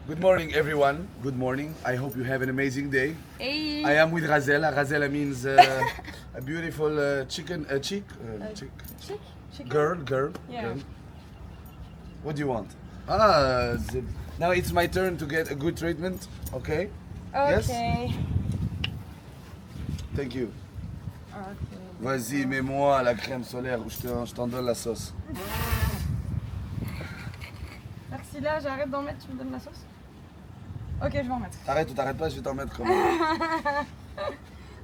Good morning, everyone. Good morning. I hope you have an amazing day. Hey. I am with Razela. Razela means a beautiful chick, Chicken? girl. Yeah. Girl. What do you want? Now it's my turn to get a good treatment. Okay. Yes? Okay. Thank you. Okay. Vas-y, mets-moi la crème solaire ou je t'en donne la sauce. Merci, là, j'arrête d'en mettre, tu me donnes la sauce? Ok, je vais en mettre. T'arrêtes ou t'arrêtes pas, je vais t'en mettre quand même.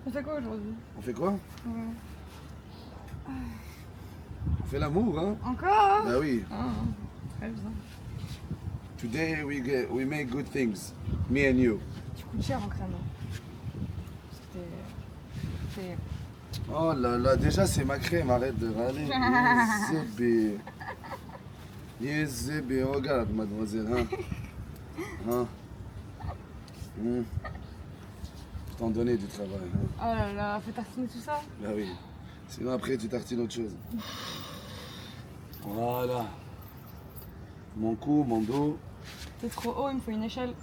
On fait quoi aujourd'hui? On fait quoi? Ouais. On fait l'amour, hein? Encore? Bah oui. Ah, très bien. Today we make good things. Me and you. Tu coûtes cher en crème. C'était... Oh là là, déjà c'est ma crème, arrête de râler. Yezébé. Yezébé, regarde mademoiselle, hein. Hein. Je t'en donnais du travail, hein. Oh là là, faut tartiner tout ça? Bah oui. Sinon après tu tartines autre chose. Voilà. Mon cou, mon dos. T'es trop haut, il me faut une échelle.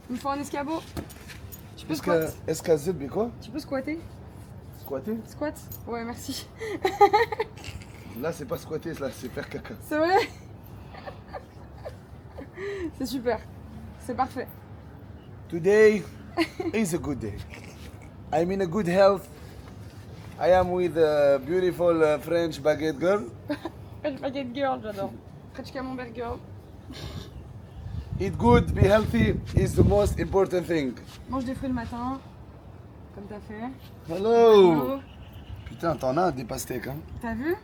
Il me faut un escabeau. Tu peux squat? Escazette, quoi? Tu peux squatter? Squatter? Squat? Ouais, merci. Là c'est pas squatter, là c'est faire caca. C'est vrai? C'est super. C'est parfait. Today is a good day. I'm in a good health. I am with a beautiful French baguette girl. French baguette girl, j'adore. French camembert girl. Eat good, be healthy is the most important thing. Mange des fruits le matin, comme t'as fait. Hello! Hello. Putain, t'en as des pastèques, hein? T'as vu?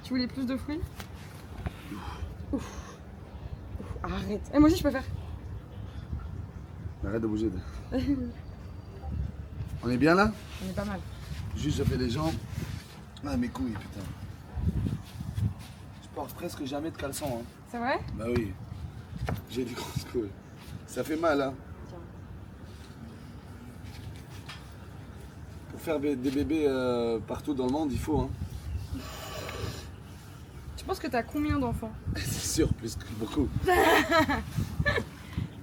Tu voulais plus de fruits? Ouf. Arrête. Et moi aussi je peux faire. Arrête de bouger. On est bien là? On est pas mal. Juste je fais les jambes. Ah mes couilles, putain. Je porte presque jamais de caleçon, hein. C'est vrai? Bah oui. J'ai des grosses couilles. Ça fait mal, hein. Tiens. Pour faire des bébés partout dans le monde, il faut, hein. Tu penses que t'as combien d'enfants? C'est sûr, plus que beaucoup.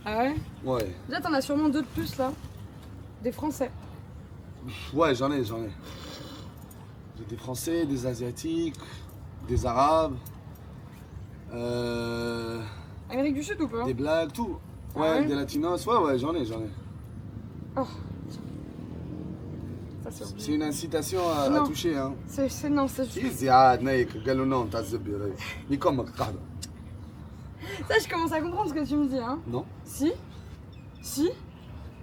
Ah ouais? Ouais. Déjà t'en as sûrement deux de plus là. Des Français. Ouais, j'en ai. J'ai des Français, des Asiatiques, des Arabes, Amérique du Sud ou pas? des Blacks, tout. Ah Ouais, ouais des Latinos, ouais, j'en ai. Oh. Ça c'est C'est une incitation à Non. toucher, hein. non, c'est juste... Si, قالوا non, t'as زبي. Mais comme قاعدة. Ça je commence à comprendre ce que tu me dis hein. Non. Si? Si?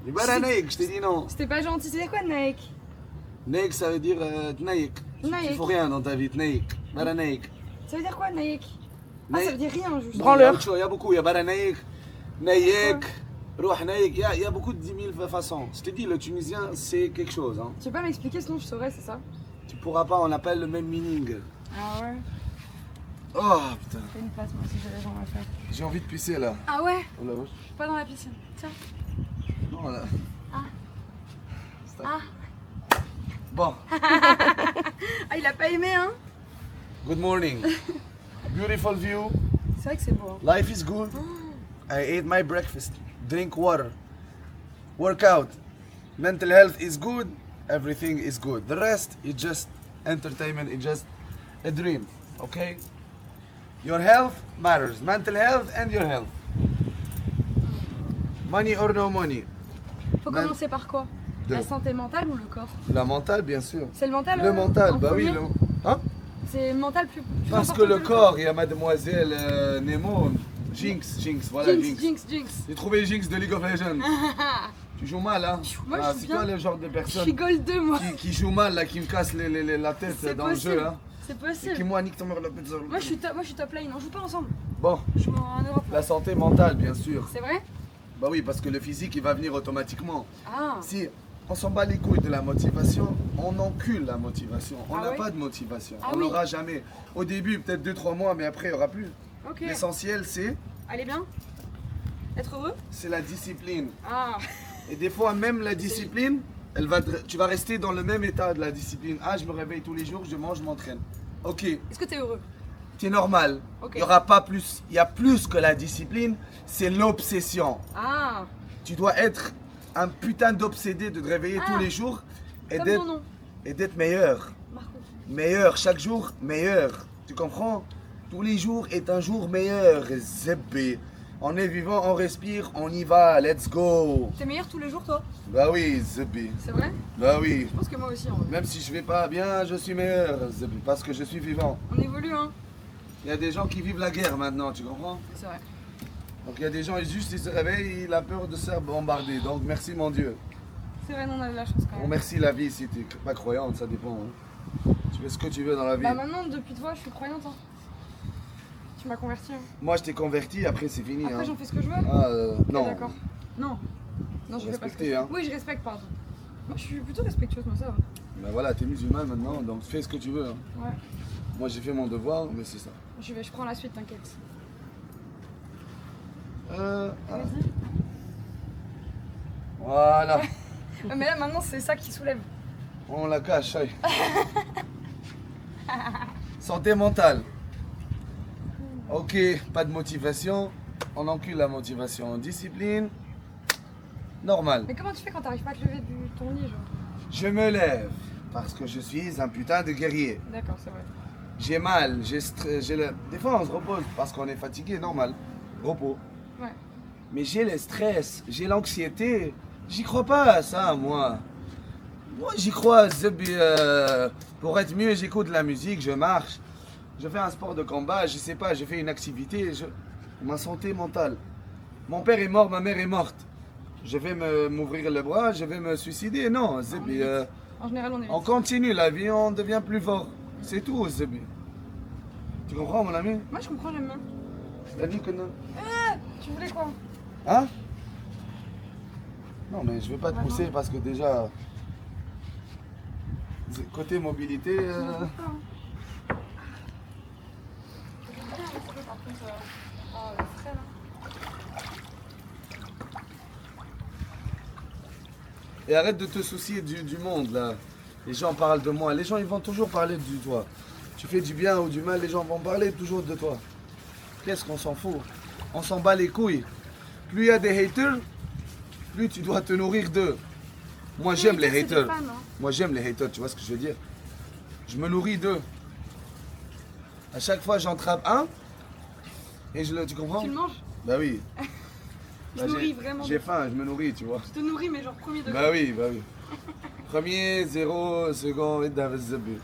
Mais voilà Nike, je t'ai dit non. C'était pas gentil, c'est quoi Nike? Nike, ça veut dire Nike. Nike. Il faut rien dans ta vie, Nike. Voilà Nike. Ça veut dire quoi Nike? Ah ça veut dire rien juste. Il y a beaucoup, il y a Bara Nike, Nike, Rouh Nike, il y a beaucoup de 10 000 façons. Je t'ai dit, le tunisien, c'est quelque chose. Hein. Tu peux pas m'expliquer sinon je saurais, c'est ça? Tu pourras pas, on appelle le même meaning. Ah ouais? Oh putain. Fais une place moi si j'ai les jambes à faire. J'ai envie de pisser là. Ah ouais? Oh la vache. Pas dans la piscine. Tiens. Non là. Ah. Stop. Ah. Bon, Ah il a pas aimé hein? good morning. Beautiful view. C'est vrai que c'est beau. Hein. Life is good. I ate my breakfast. Drink water. Work out. Mental health is good. Everything is good. The rest is just entertainment. It's just a dream. Okay? Your health matters. Mental health and your health. Money or no money. Faut Men- commencer par quoi? La santé mentale ou le corps? La mentale, bien sûr. C'est le mental? Le mental, en bah oui. premier Hein? C'est le mental plus Parce que important le corps, il y a mademoiselle Nemo. Jinx, voilà Jinx. Jinx. J'ai trouvé Jinx de League of Legends. Tu joues mal, hein? Moi, je joue c'est bien. toi le genre de Je personne suis gold 2 moi. qui joue mal, là, qui me casse la tête C'est dans le possible. jeu, hein? C'est Et possible. qui moi nique ton mère la pizza. Moi je suis top lane, on joue pas ensemble. Bon, Je joue en Europe. la santé mentale, bien sûr. C'est vrai? Bah oui, parce que le physique, il va venir automatiquement. Ah. Si on s'en bat les couilles de la motivation, on encule la motivation. On Ah n'a ouais? pas de motivation. Ah on oui. n'aura jamais. Au début, peut-être 2-3 mois, mais après, il n'y aura plus. Ok. L'essentiel, Allez bien. Être heureux? c'est la discipline. Ah. Et des fois, même la discipline, tu vas rester dans le même état de la discipline. Ah, je me réveille tous les jours, je mange, je m'entraîne. Ok, Est-ce que t'es heureux? t'es normal. Ok. Il y aura pas plus. Il y a plus que la discipline, c'est l'obsession. Ah, Tu dois être un putain d'obsédé de te réveiller tous les jours et comme d'être mon nom. et d'être meilleur. Marco. Meilleur, chaque jour, meilleur. Tu comprends? Tous les jours est un jour meilleur. Zebé. On est vivant, on respire, on y va, let's go. T'es meilleur tous les jours, toi? Bah oui, Zebé. C'est vrai? Bah oui. Je pense que moi aussi, en vrai. Même si je vais pas bien, je suis meilleur, Zebé, parce que je suis vivant. On évolue, hein? Il y a des gens qui vivent la guerre maintenant, tu comprends? C'est vrai. Donc il y a des gens, ils se réveillent, ils ont peur de se faire bombarder. Donc merci mon Dieu. C'est vrai, non, on a de la chance quand Bon, même. merci la vie si t'es pas croyante, ça dépend. Hein. Tu fais ce que tu veux dans la vie. Bah maintenant, depuis toi, je suis croyante, hein. Tu m'as converti, hein. Moi je t'ai converti, après c'est fini. Après, hein. j'en fais ce que je veux? Ah, Ok, non. d'accord. Non. Non, je fais pas ce que Respecter, je veux. hein. Oui, je respecte, pardon. Moi, je suis plutôt respectueuse, moi, ça va. Ben voilà, t'es musulman maintenant, donc fais ce que tu veux. Hein. Ouais. Moi j'ai fait mon devoir, mais c'est ça. Je prends la suite, t'inquiète. Ah. Vas-y. Voilà, Mais là, maintenant, c'est ça qui soulève. on la cache. Aïe. Santé mentale. Ok, pas de motivation. On encule la motivation. Discipline. Normal. Mais comment tu fais quand t'arrives pas à te lever du ton lit, genre? Je me lève parce que je suis un putain de guerrier. D'accord, c'est vrai. J'ai mal, des fois on se repose parce qu'on est fatigué, normal. Repos. Ouais. Mais j'ai le stress, j'ai l'anxiété. J'y crois pas à ça, moi. Moi, j'y crois. Pour être mieux, j'écoute de la musique, je marche. Je fais un sport de combat, je sais pas, je fais une activité. Ma santé mentale. Mon père est mort, ma mère est morte. Je vais m'ouvrir le bras, je vais me suicider. Non, Zebi, En général, on est on vite. continue la vie, on devient plus fort. C'est tout, Zebi. Tu comprends, mon ami? Moi, je comprends, j'aime bien. La vie que non. Tu voulais quoi? Hein? Non, mais je vais pas te Ah, pousser non. parce que déjà. Côté mobilité. Et arrête de te soucier du monde là. Les gens parlent de moi. Les gens ils vont toujours parler de toi. Tu fais du bien ou du mal, les gens vont parler toujours de toi. Qu'est-ce qu'on s'en fout? On s'en bat les couilles. Plus il y a des haters, plus tu dois te nourrir d'eux. Moi j'aime les haters. Moi j'aime les haters, tu vois ce que je veux dire? Je me nourris d'eux. À chaque fois j'en trappe un. Et tu comprends? Tu le manges? Bah oui. Je te nourris vraiment. J'ai faim, je me nourris, tu vois. Je te nourris, mais genre premier degré. Bah oui, bah oui. Premier, 0, second, et David Zabi.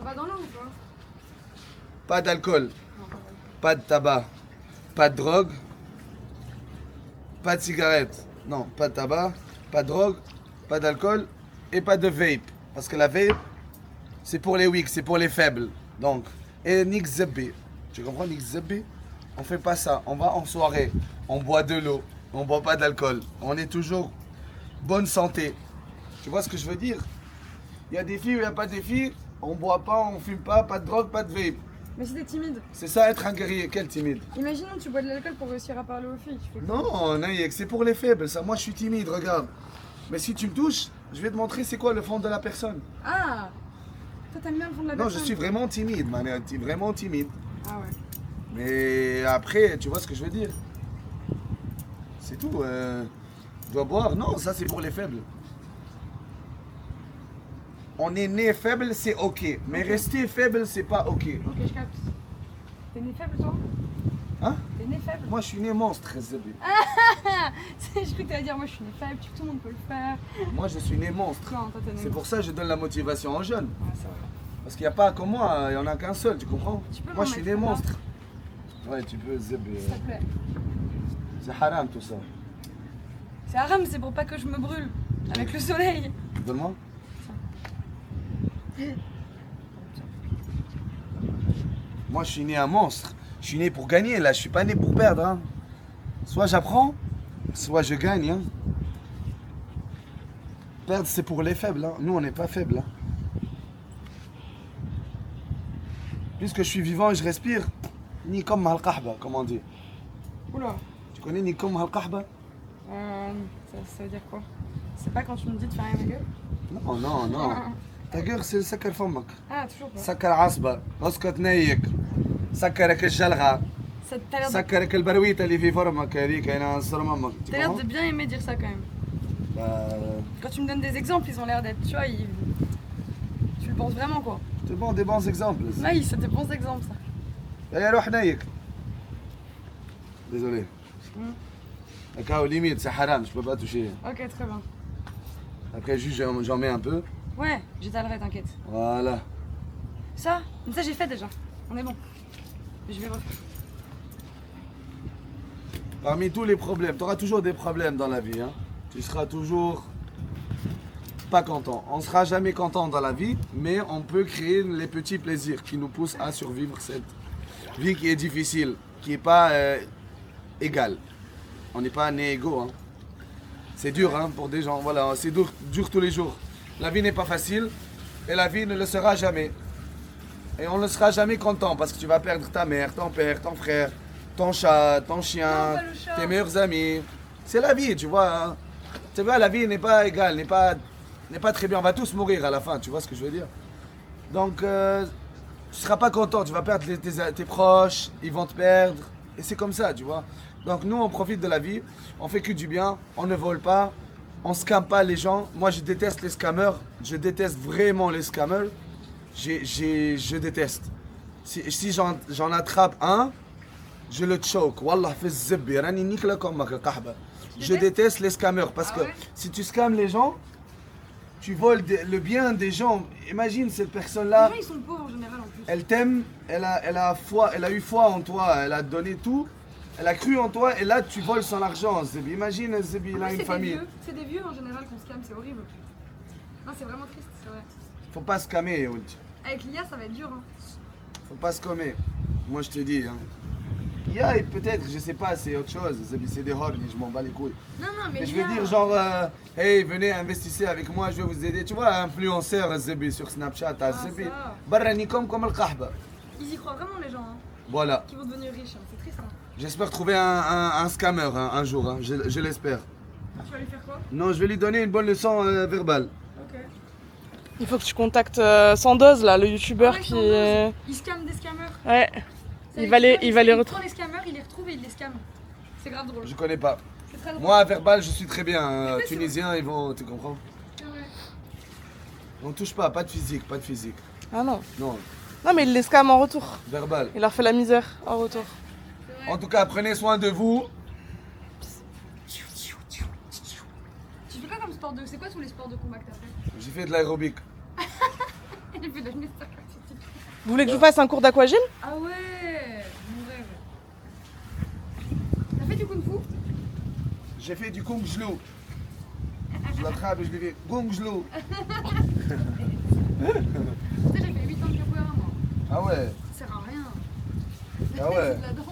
On va dans l'eau ou pas? Pas d'alcool, Non, pas vraiment. pas de tabac, pas de drogue, pas de cigarette. Non, pas de tabac, pas de drogue, pas d'alcool et pas de vape. Parce que la vape, c'est pour les weak, c'est pour les faibles. Donc, et Nick Zabi. Tu comprends Nick Zabi? On fait pas ça. On va en soirée, on boit de l'eau, on boit pas d'alcool. On est toujours bonne santé. Tu vois ce que je veux dire? Il y a des filles ou il n'y a pas des filles. On boit pas, on fume pas, pas de drogue, pas de vape. Mais si t'es timide, C'est ça être un guerrier. Quel timide? imaginons que tu bois de l'alcool pour réussir à parler aux filles. Tu fais quoi? Non, Naïek, c'est pour les faibles. Ça, moi, je suis timide, regarde. Mais si tu me touches, je vais te montrer c'est quoi le fond de la personne. Ah! Toi, t'aimes bien le fond de la Non, personne? je suis vraiment timide, man. Vraiment timide. Ah ouais. Mais après, tu vois ce que je veux dire? C'est tout. Je dois boire. Non, ça, c'est pour les faibles. On est né faible, c'est ok. Mais rester faible, c'est pas ok. Ok, je capte. T'es né faible, toi? Hein? T'es né faible? Moi, je suis né monstre, Zébé. Je croyais que t'allais dire, moi je suis né faible, tout le monde peut le faire. Moi, je suis né monstre. Non, toi t'es né C'est pour ça que je donne la motivation aux jeunes. Ouais, c'est vrai. Parce qu'il n'y a pas comme moi, il n'y en a qu'un seul, tu comprends? Tu peux Moi, m'en je suis mettre né un, là monstre. Ouais, tu peux, Zébé. S'il te plaît. C'est haram tout ça. C'est haram, c'est pour pas que je me brûle. Avec le soleil. Donne-moi. Moi, je suis né un monstre. Je suis né pour gagner, là. Je suis pas né pour perdre. Hein. Soit j'apprends, soit je gagne. Hein. Perdre, c'est pour les faibles. Hein. Nous, on n'est pas faibles. Hein. Puisque je suis vivant et je respire, ni comme Malqahba, comme on dit. Oula. Tu connais ni comme Malqahba? Ça veut dire quoi? C'est pas quand tu me dis de fermer ma gueule? Non, non, non. Ta gueule, c'est le sakar famak. Ah, toujours pas. سكر عصبة اسكت نيك سكرك الجلغة T'as l'air سكرك البرويتة اللي في فرمك هذيك هنا نصر مامك. t'as l'air de bien aimer dire ça quand même. Quand tu me donnes des exemples, ils ont l'air d'être, tu vois, tu le penses vraiment quoi. Je te donne des bons exemples. Ouais, c'est des bons exemples ça. يا روح نايك. Désolé. D'accord, limite, c'est haram, je peux pas toucher. Ok, très bien. Après, juste, j'en mets un peu. Ouais, j'étalerai, t'inquiète. Voilà. Ça, mais ça j'ai fait déjà. On est bon. Je vais refaire. Parmi tous les problèmes, tu auras toujours des problèmes dans la vie. Hein. Tu seras toujours pas content. On sera jamais content dans la vie, mais on peut créer les petits plaisirs qui nous poussent à survivre cette vie qui est difficile, qui n'est pas égale. On n'est pas né égaux. Hein. C'est dur hein, pour des gens. Voilà, c'est dur tous les jours. La vie n'est pas facile et la vie ne le sera jamais. Et on ne sera jamais content parce que tu vas perdre ta mère, ton père, ton frère, ton chat, ton chien, Non, pas le chat. tes meilleurs amis. C'est la vie, tu vois. Hein. Tu vois, la vie n'est pas égale, n'est pas très bien. On va tous mourir à la fin, tu vois ce que je veux dire. Donc, tu ne seras pas content. Tu vas perdre tes proches, ils vont te perdre. Et c'est comme ça, tu vois. Donc, nous, on profite de la vie. On fait que du bien. On ne vole pas. On scamme pas les gens. Moi, je déteste les scammers. Je déteste vraiment les scammers. Je déteste. Si j'en attrape un, je le choke. Wallah, fais zibbi. Rani nikla comme kahba. Je déteste les scammers parce Ah que ouais si tu scammes les gens, tu voles le bien des gens. Imagine cette personne-là, Les gens ils sont pauvres en général en plus. elle t'aime, elle a eu foi en toi, elle a donné tout, elle a cru en toi et là tu voles son argent. Zibbi. Imagine Zibbi, il En a plus, une famille. c'est des vieux en général qu'on scam, c'est horrible. Non, c'est vraiment triste, c'est vrai. Faut pas scammer, Youd. Avec l'IA, ça va être dur. Hein. Faut pas scammer. Moi je te dis. Hein. Il y a peut-être, je sais pas, c'est autre chose. Zibbi, c'est des hordes, je m'en bats les couilles. Non, non, mais Mais je veux dire genre, hey, venez investissez avec moi, je vais vous aider. Tu vois, influenceur Zibbi sur Snapchat, Zibbi. ça. Barranikom comme le kahba. Ils y croient vraiment les gens, hein, Voilà. qui vont devenir riches. Hein. C'est triste. Hein. J'espère trouver un scammer hein, un jour, hein. Je l'espère. Tu vas lui faire quoi? Non, je vais lui donner une bonne leçon verbale. Ok. Il faut que tu contactes Sandoz, là, le youtubeur Ah ouais, qui. Sandoz. Ils scamment des scammers. Ouais. Ça Il va les Il retrouver. prend les scammers, il les retrouve et il les scamme. C'est grave drôle. Je connais pas. C'est très drôle. Moi, verbal, je suis très bien. c'est Tunisiens, ils vont, tu comprends? C'est vrai. On touche pas, pas de physique, pas de physique. Ah non. Non, Non, mais il les scamme en retour. verbal. Il leur fait la misère en retour. C'est vrai. En tout cas, prenez soin de vous. Tu fais quoi comme sport de. C'est quoi tous les sports de combat que t'as fait? J'ai fait de l'aérobic. Il fait de la gymnastique artistique. Vous voulez que je vous fasse un cours d'aquagym? Ah ouais, mon rêve. T'as fait du kung fu? J'ai fait du kung jlou. Je l'attrape et je lui dis kung jlou. Tu sais, j'ai fait 8 ans de capoeira moi. Ah ouais, Ça sert à rien. ah C'est ouais. de la danse.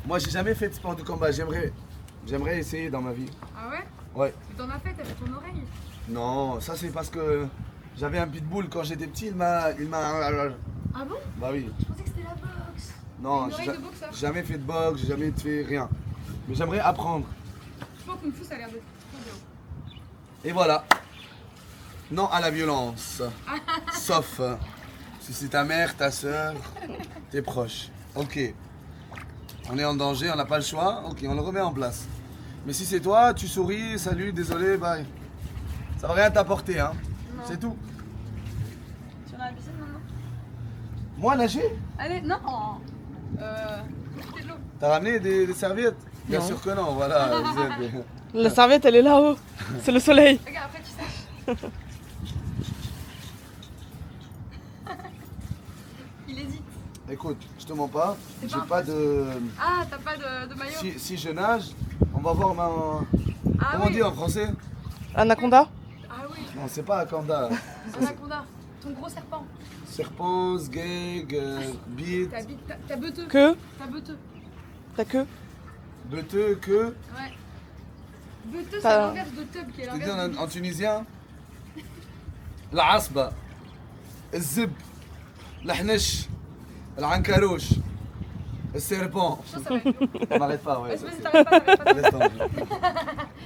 Moi, j'ai jamais fait de sport de combat. J'aimerais essayer dans ma vie. Ah ouais? Ouais. Mais t'en as fait, t'as fait ton oreille. Non, ça c'est parce que j'avais un pitbull quand j'étais petit. Il m'a. Ah bon? Bah oui. Je pensais que c'était la boxe. Non, Une oreille de boxeur. j'ai jamais fait de boxe, j'ai jamais fait rien. Mais j'aimerais apprendre. Je pense que kung fu ça a l'air d'être trop bien. Et voilà. Non à la violence. Sauf si c'est ta mère, ta soeur, tes proches. Ok. On est en danger, on n'a pas le choix. Ok, on le remet en place. Mais si c'est toi, tu souris, salut, désolé, bye. Ça va rien t'apporter, hein. Non. C'est tout. Tu vas à la piscine maintenant? Moi, nager? Allez, non. Profitez de l'eau. T'as ramené des serviettes? Bien Non. sûr que non, voilà. La serviette, elle est là-haut. C'est le soleil. Regarde, après tu sèches. Il hésite. Écoute, je te mens pas, C'est j'ai pas pas de... Ah, t'as pas de maillot? Si je nage, on va voir ma... Ah Comment on oui. dit en français? Anaconda? Ah oui. Non, c'est pas Akanda. Anaconda. Ton gros serpent. Serpent, sgeg, bite, T'as beuteux. Que? T'as beuteux. T'as que? beteux, que... Ouais. Beuteux, c'est T'as- l'inverse de tub qui est Je te dis l'inverse de en tunisien, la asba, le zib, le hnesh, l'ankarouche, le serpent. Ça va être long. M'arrête pas, ouais. Vas-y, t'arrêtes pas, t'arrêtes pas. Laisse tomber.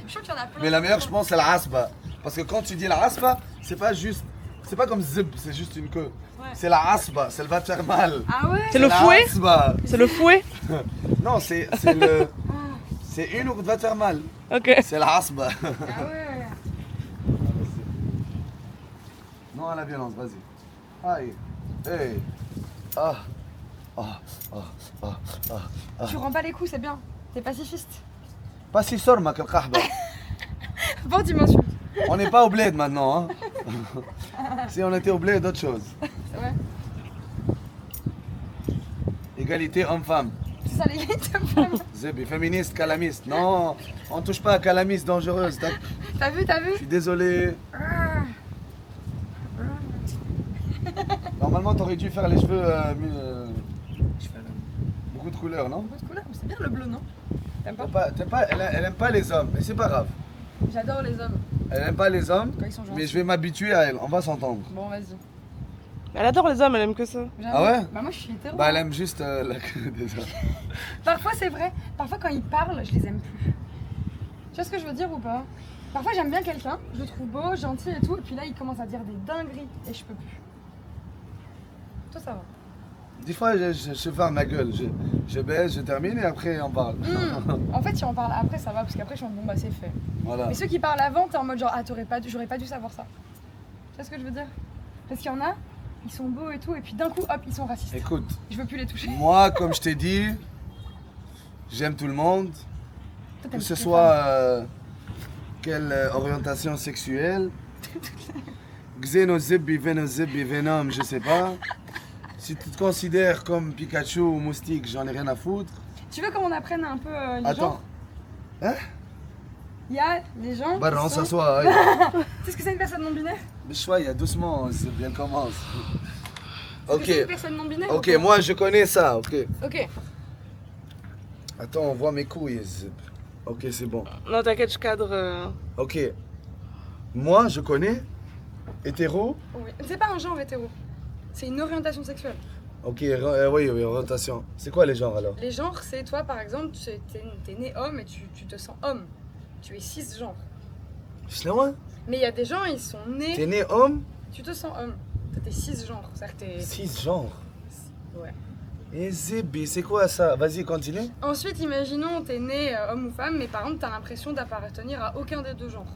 Je suis sûr qu'il y en a plein. Mais la meilleure, je pense, c'est la asba. Parce que quand tu dis la asba, c'est pas juste C'est pas comme zib, c'est juste une queue. Ouais. C'est la asba, ça va te faire mal. Ah ouais. C'est le La fouet asba. C'est le fouet Non, c'est le. C'est une où va te faire mal. Ok. C'est la asba. Ah ouais. Non à la violence, vas-y. Aïe. Hey. Ah. Ah. Ah. Ah. Ah. Tu rends pas les coups, c'est bien. T'es pacifiste. Pas si sort ma kahba. Bon, tu m'insultes. On n'est pas au bled maintenant. Hein. Si on était au bled, d'autres choses. C'est vrai. Égalité homme-femme. C'est ça l'égalité homme-femme. Zébi, féministe, calamiste. Non, on touche pas à calamiste dangereuse. T'as vu, t'as vu? Je suis désolé. Normalement, t'aurais dû faire les cheveux. Beaucoup de couleurs, non? Beaucoup de couleurs, mais c'est bien le bleu, non? T'aimes pas? Elle aime pas les hommes, mais c'est pas grave. J'adore les hommes. Elle aime pas les hommes, Quand ils sont gentils. mais je vais m'habituer à elle. On va s'entendre. Bon, vas-y. Elle adore les hommes, elle aime que ça. J'avoue. Ah ouais? Bah moi je suis hétéro. Bah, elle aime juste la queue des hommes. Parfois c'est vrai. Parfois quand ils parlent, je les aime plus. Tu vois ce que je veux dire ou pas? Parfois j'aime bien quelqu'un, je le trouve beau, gentil et tout, et puis là il commence à dire des dingueries et je peux plus. Toi ça va. Des fois, je ferme ma gueule. Je baisse, je termine et après, on parle. En fait si on parle après ça va, parce qu'après je suis en bon bah c'est fait. Voilà. Mais ceux qui parlent avant, t'es en mode genre ah j'aurais pas dû savoir ça. Tu vois ce que je veux dire? Parce qu'il y en a, ils sont beaux et tout, et puis d'un coup hop ils sont racistes. Écoute, Je veux plus les toucher. moi, comme je t'ai dit, j'aime tout le monde. Toi, Que t'aimes ce toutes les soit femmes. quelle orientation sexuelle. Xeno Zibbi, Veno Zibbi, Venom, je sais pas. Si tu te considères comme Pikachu ou Moustique, j'en ai rien à foutre. Tu veux qu'on apprenne un peu les Attends. genres? Hein? Il y a les gens. Bah, qui on sont- s'assoit. Tu sais ce que c'est une personne non binaire? Mais choix, doucement, Zibbi, elle commence. C'est Ok, une personne non binaire? ok, ou pas? moi je connais ça, ok. Ok. Attends, on voit mes couilles, Zibbi. Ok, c'est bon. Non, t'inquiète, je cadre. Ok. Moi, je connais. Hétéro. Oui. C'est pas un genre hétéro. C'est une orientation sexuelle. Ok, oui, orientation. C'est quoi les genres alors? Les genres, c'est toi par exemple, t'es né homme et tu te sens homme. Tu es cisgenre. Sinon, Mais il y a des gens, ils sont nés, t'es né homme, tu te sens homme. Toi, t'es cisgenre. C'est-à-dire que t'es. 6 genres. Ouais. Et Zébé, c'est quoi ça? Vas-y, continue. Ensuite, imaginons, t'es né homme ou femme, mais par contre, t'as l'impression d'appartenir à aucun des deux genres.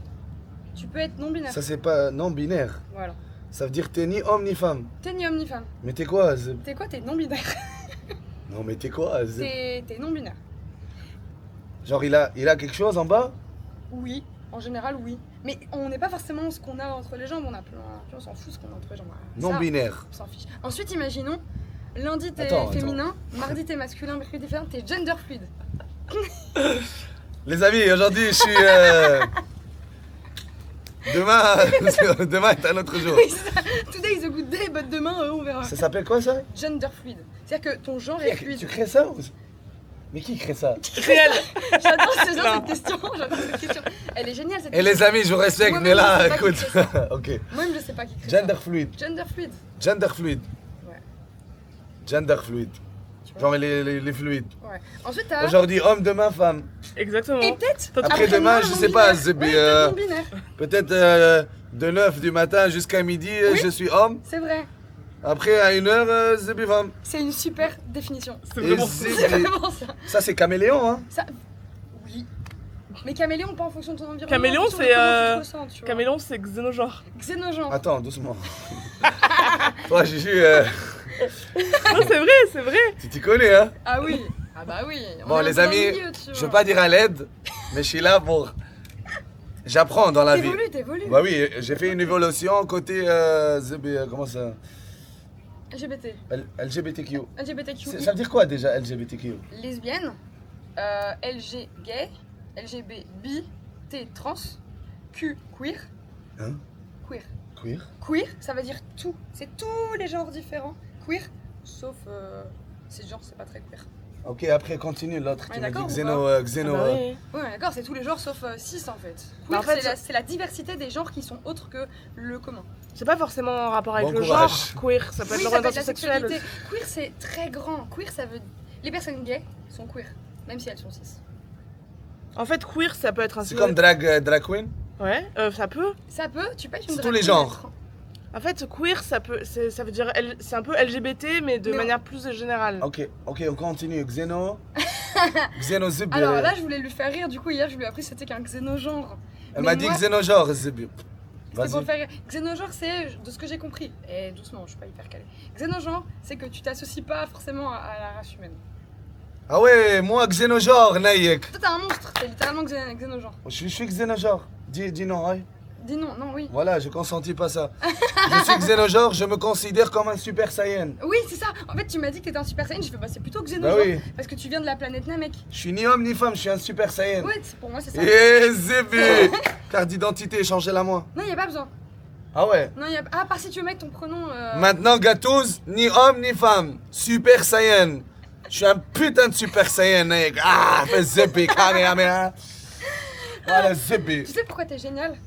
Tu peux être non-binaire. Ça, c'est pas non-binaire. Voilà. Ça veut dire que t'es ni homme ni femme. T'es ni homme ni femme. Mais t'es quoi, Zeb? T'es quoi? T'es non-binaire. Non, mais t'es quoi, Zeb? T'es non-binaire. Genre, il a quelque chose en bas? Oui, en général, oui. Mais on n'est pas forcément ce qu'on a entre les jambes, on a plein. On s'en fout ce qu'on a entre les jambes. Ça, Non-binaire. on s'en fiche. Ensuite, imaginons, lundi t'es Attends. féminin, mardi t'es masculin, mercredi t'es féminin, t'es gender fluide. Les amis, aujourd'hui, je suis. Demain est un autre jour. Oui, c'est ça. Today is a good day, but demain, on verra. Ça s'appelle quoi ça? Gender fluide. C'est-à-dire que ton genre est Tu fluide. crées ça ou... Mais qui crée ça? Réel. J'adore cette question. J'adore cette question. Elle est géniale cette Et question. les amis, je vous respecte, Moi-même, mais là, je sais pas écoute. qui crée ça. Ok. Moi-même, je sais pas qui crée Gender ça. fluide. Gender fluide. Gender fluide. Ouais. Gender fluide. Tu vois. Genre les fluides. Ouais. Ensuite, t'as. Aujourd'hui, homme, demain, femme. Exactement. Et peut-être. Après-demain, je sais pas, c'est Ouais, bien. peut-être non-binaire. Peut-être de 9 du matin jusqu'à midi, Oui. je suis homme. C'est vrai. Après, à 1h, c'est bien femme. C'est une super définition. C'est Et vraiment c'est- C'est vraiment ça. Ça, c'est caméléon, hein. Ça. Oui. Mais caméléon, pas en fonction de ton environnement. Caméléon, en fonction de c'est, comment tu te ressens, tu vois. Caméléon, c'est xénogenre. Xénogenre. Attends, doucement. Toi, Juju, Non, c'est vrai. tu t'y connais, hein. Ah oui. Ah bah oui. On Bon, est les un peu dans amis, le milieu, tu je vois. veux pas dire à l'aide, mais je suis là pour. J'apprends dans la vie. T'évolues. Bah oui, j'ai fait une évolution côté. Comment ça? LGBT. LGBTQ. LGBTQI. Ça veut dire quoi déjà LGBTQ? Lesbienne. LG gay. LGB bi. T trans. Q queer. Hein? Queer. Queer? Queer, ça veut dire tout. C'est tous les genres différents. Queer. Sauf. ces genres, c'est pas très queer. Ok, après continue l'autre. Ouais, Tu m'as dit d'accord, xéno. Ah xéno bah oui. Ouais, d'accord, c'est tous les genres sauf 6 en fait. Bah, Queer, en fait, c'est la diversité des genres qui sont autres que le commun. C'est pas forcément en rapport avec Bon le courage. genre. Queer, ça peut être Oui, ça peut être l'orientation la sexuelle. sexualité. Queer, c'est très grand. Queer, ça veut. Les personnes gays sont queer, même si elles sont 6. En fait, queer, ça peut être un. C'est comme drag queen? Ouais, ça peut. Ça peut, tu peux être une C'est drag tous les queen genres. être- En fait, queer, ça veut dire, c'est un peu LGBT, mais de Mais manière plus générale. Ok, on continue. Xeno. Xeno Zibi. Alors là, je voulais lui faire rire. Du coup, hier, je lui ai appris que c'était qu'un xénogenre. Elle mais m'a dit moi- xénogenre, Zibi. C'est pour le Vas-y. faire rire. Xénogenre, c'est, de ce que j'ai compris, et doucement, je suis pas hyper calée. Xénogenre, c'est que tu t'associes pas forcément à la race humaine. Ah ouais, moi xénogenre, Naïk. Toi, t'es un monstre, t'es littéralement xénogenre. Je suis xénogenre. Dis non, ouais. Dis non, non, oui. Voilà, je consentis pas ça. Je suis xénogenre, je me considère comme un super saiyan. Oui, c'est ça. En fait, tu m'as dit que t'étais un super saiyan. Je fais, bah, c'est plutôt Bah xénogenre. oui, Parce que tu viens de la planète Namek. je suis ni homme ni femme, je suis un super saiyan. Ouais, pour moi, c'est ça. Eh Zibi. Carte d'identité, changez-la moi. Non, y a pas besoin. Ah ouais. Non, y a... Ah, à part si tu veux mettre ton prénom. Maintenant, gâteuse, ni homme ni femme. Super Saiyan. Je suis un putain de Super Saiyan, mec. Ah, fais Zibi, Kamehameha. Voilà, Zibi. Tu sais pourquoi t'es génial?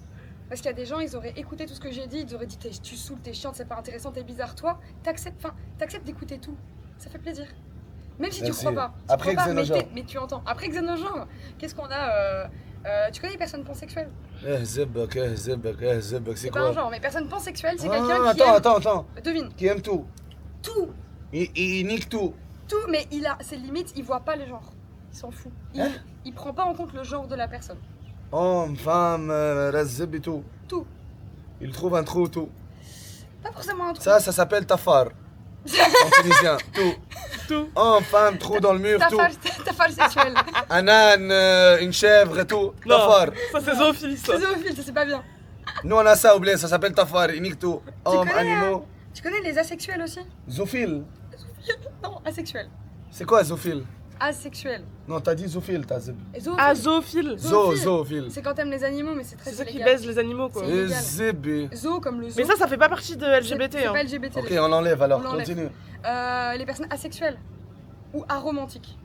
Parce qu'il y a des gens, ils auraient écouté tout ce que j'ai dit, ils auraient dit tu saoules, t'es chiante, c'est pas intéressant, t'es bizarre. Toi, t'acceptes d'écouter tout. Ça fait plaisir. Même si tu Merci. crois pas. Tu Après crois pas, mais, Xénogenre. mais tu entends. Après Xénogenre, qu'est-ce qu'on a tu connais les personnes pansexuelles? Zibak, c'est C'est pas un quoi? genre, mais personne pansexuelle, c'est Ah, quelqu'un qui aime... attends. Devine. Qui aime tout. Tout, Il nique tout. tout, mais il a ses limites, il voit pas les genres. Il s'en fout. Hein? Il prend pas en compte le genre de la personne. Homme, femme, Zibi, tout. Tout. Il trouve un trou, tout. Pas forcément un truc. Ça s'appelle tafar. En tunisien, tout. Tout. Homme, femme, trou dans le mur, tout. Ta falle sexuelle. Un âne, une chèvre, tout. Non, Tafar. ça c'est zoophile, ça. C'est zoophile, ça c'est pas bien. Nous on a ça au bled, ça s'appelle tafar, il nique tout. Hommes, connais, animaux. Tu connais les asexuels aussi? Zoophile. Non, asexuels. C'est quoi zoophile? Asexuels. Non, t'as dit zoophile, t'as zib. Et zoophile. Ah, zoophile. Zoophile. C'est quand t'aimes les animaux, mais c'est très C'est ceux qui illégal. baisent les animaux, quoi. C'est- Et illégal. zibi. Zoo comme le zoo. Mais ça fait pas partie de LGBT. C'est hein. pas LGBT. Ok, les on l'enlève alors, On l'enlève. continue. Les personnes asexuelles ou aromantiques.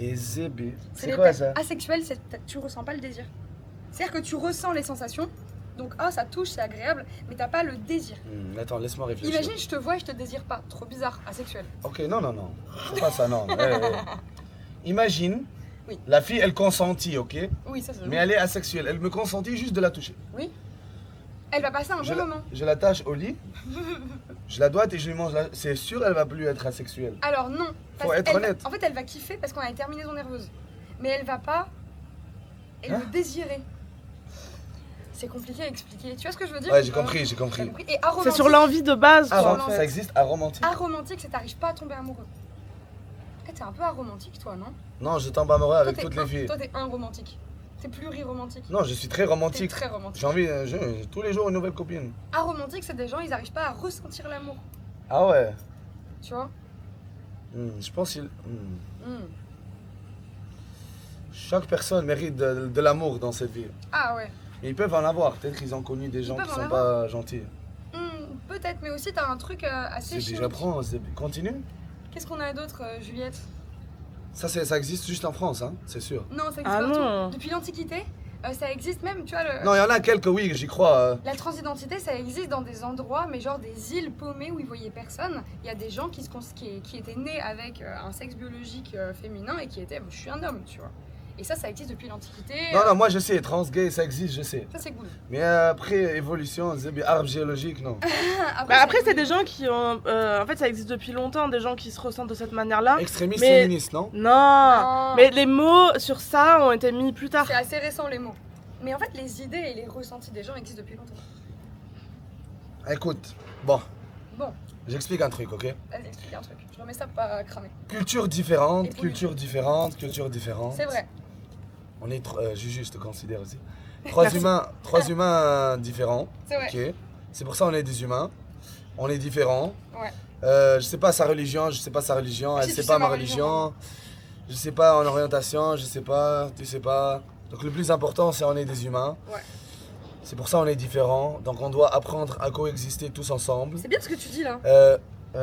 Et zibi. C'est les quoi ça? Asexuelles, tu ressens pas le désir. C'est-à-dire que tu ressens les sensations, donc ça touche, c'est agréable, mais t'as pas le désir. Attends, laisse-moi réfléchir. Imagine, je te vois et je te désire pas. Trop bizarre, asexuel. Ok, non. C'est pas ça, non. Imagine, Oui. la fille elle consentit, ok? Oui, ça c'est Mais elle est asexuelle, elle me consentit juste de la toucher. Oui. Elle va passer un bon moment. Je l'attache au lit, je la doite et je lui mange la... C'est sûr elle va plus être asexuelle. Alors non. Faut parce être qu'elle honnête. En fait, elle va kiffer parce qu'on a une terminaison nerveuse. Mais elle va pas Hein le désirer. C'est compliqué à expliquer. Tu vois ce que je veux dire? Ouais, j'ai compris. T'as compris. Et C'est aromantique. sur l'envie de base, quoi, Ah, en ça fait. existe, aromantique? Aromantique, c'est t'arrives pas à tomber amoureux. T'es un peu aromantique, toi, non? Non, je tombe amoureux avec Toi, toutes t'es les filles. Toi, t'es un romantique. T'es pluriromantique. Non, je suis très T'es romantique. très romantique. J'ai envie, tous les jours une nouvelle copine. Aromantique, c'est des gens, ils arrivent pas à ressentir l'amour. Ah ouais. Tu vois? Je pense qu'il. Hmm. Chaque personne mérite de l'amour dans cette vie. Ah ouais. Et ils peuvent en avoir. Peut-être qu'ils ont connu des gens peuvent qui en sont avoir. pas gentils. Peut-être, mais aussi t'as un truc assez C'est chiant. j'apprends. Continue. Qu'est-ce qu'on a d'autre, Juliette? Ça existe juste en France, hein, c'est sûr. Non, ça existe Ah partout. non. Depuis l'Antiquité, ça existe même, tu vois, Non, il y en a quelques, oui, j'y crois. la transidentité, ça existe dans des endroits, mais genre des îles paumées où ils voyaient personne. Il y a des gens qui étaient nés avec un sexe biologique féminin et qui étaient, je suis un homme, tu vois. Et ça existe depuis l'Antiquité. Non, moi je sais, trans, gay, ça existe, je sais. Ça, c'est cool. Mais après, évolution, arbre géologique, non. Bah après, c'est des gens qui ont. En fait, ça existe depuis longtemps, des gens qui se ressentent de cette manière-là. Extrémiste Mais- féministe, non? Non. Non. Mais les mots sur ça ont été mis plus tard. C'est assez récent, les mots. Mais en fait, les idées et les ressentis des gens existent depuis longtemps. Écoute, bon, Bon, j'explique un truc, ok? vas-y, explique un truc. Je remets ça pour pas cramer. Culture différente, Évolue. culture différente, culture différente. C'est vrai. On est, Juju, je te considère aussi. Trois humains différents, C'est vrai. ok? C'est pour ça on est des humains. On est différents. Ouais. Je sais pas sa religion, je sais pas sa religion, elle Si, sait tu pas sais ma ma religion, religion. Je sais pas en orientation, je sais pas, tu sais pas. Donc le plus important c'est on est des humains. Ouais. C'est pour ça on est différents. Donc on doit apprendre à coexister tous ensemble. C'est bien ce que tu dis là.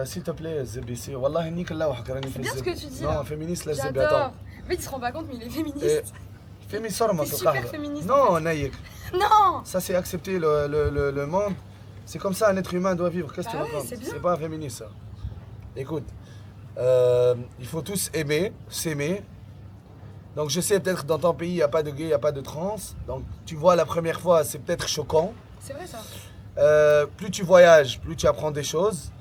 S'il te plaît, Zébissé, Wallah, nique Allah, C'est bien ce que tu dis, Non, là. féministe, là, Zébi, J'adore. attends. Mais il se rend pas compte, mais il est féministe. Et- Féministe, sors-moi T'es ce super qahwa. féministe, Non, en Naïk. Non. Ça, c'est accepter le monde. C'est comme ça un être humain doit vivre. Qu'est-ce que Bah tu ouais, racontes? c'est bien. C'est pas un féministe, ça. Écoute, il faut tous aimer, s'aimer. Donc, je sais, peut-être dans ton pays, il n'y a pas de gay, il n'y a pas de trans. Donc, tu vois la première fois, c'est peut-être choquant. C'est vrai ça. plus tu voyages, plus tu apprends des choses.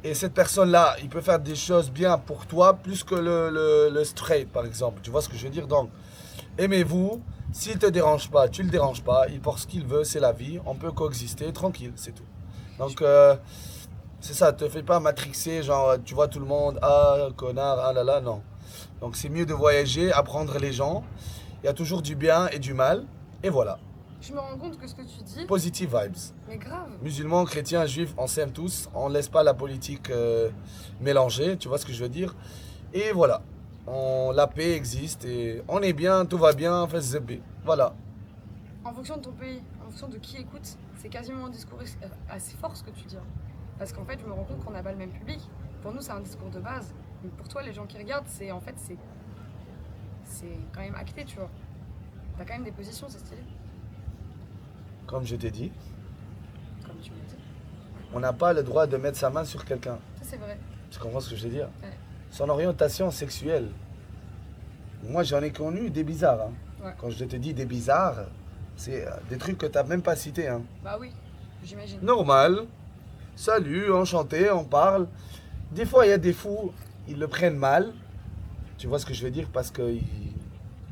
Et cette personne-là, il peut faire des choses bien pour toi, plus que le straight, par exemple. Tu vois ce que je veux dire? Donc, aimez-vous. S'il te dérange pas, tu le déranges pas. Il porte ce qu'il veut, c'est la vie. On peut coexister, tranquille, c'est tout. Donc, c'est ça. Te fais pas matrixer, genre, tu vois tout le monde, ah, connard, ah là là, non. Donc, c'est mieux de voyager, apprendre les gens. Il y a toujours du bien et du mal. Et voilà. Je me rends compte que ce que tu dis, Positive vibes. mais grave. Musulmans, chrétiens, juifs, on s'aime tous. On laisse pas la politique mélanger, tu vois ce que je veux dire. Et voilà. La paix existe et on est bien, tout va bien, fais zébé. Voilà. En fonction de ton pays, en fonction de qui écoute, c'est quasiment un discours assez fort ce que tu dis. Hein. Parce qu'en fait, je me rends compte qu'on n'a pas le même public. Pour nous, c'est un discours de base. Mais pour toi, les gens qui regardent, c'est quand même acté, tu vois. T'as quand même des positions, c'est stylé. Comme je t'ai dit, Comme tu me dis. on n'a pas le droit de mettre sa main sur quelqu'un. Ça, c'est vrai. Tu comprends ce que je veux dire? Ouais. Son orientation sexuelle. Moi, j'en ai connu des bizarres. Hein. Ouais. Quand je te dis des bizarres, c'est des trucs que tu n'as même pas cités. Hein. Bah oui, j'imagine. Normal. Salut, enchanté, on parle. Des fois, il y a des fous, ils le prennent mal. Tu vois ce que je veux dire? Parce qu'ils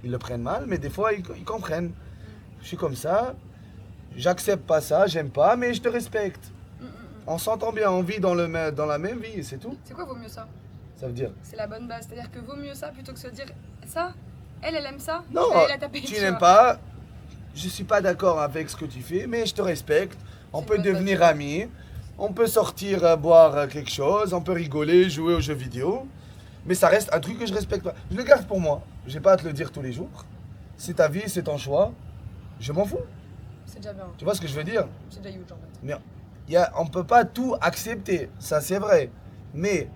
le prennent mal, mais des fois, ils comprennent. Je suis comme ça, j'accepte pas ça, j'aime pas, mais je te respecte. On s'entend bien, on vit dans la même vie, c'est tout. C'est quoi vaut mieux ça? Ça veut dire. C'est la bonne base. C'est-à-dire que vaut mieux ça plutôt que se dire ça, elle aime ça, Non, je vais aller la taper. tu tu n'aimes vois. pas, je suis pas d'accord avec ce que tu fais, mais je te respecte. On C'est peut une bonne devenir base. amis, on peut sortir boire quelque chose, on peut rigoler, jouer aux jeux vidéo, mais ça reste un truc que je respecte pas. Je le garde pour moi, j'ai pas à te le dire tous les jours. C'est ta vie, c'est ton choix, je m'en fous. C'est déjà bien. Tu vois ce que je veux dire? C'est déjà huge en fait. Mais on peut pas tout accepter, ça c'est vrai, mais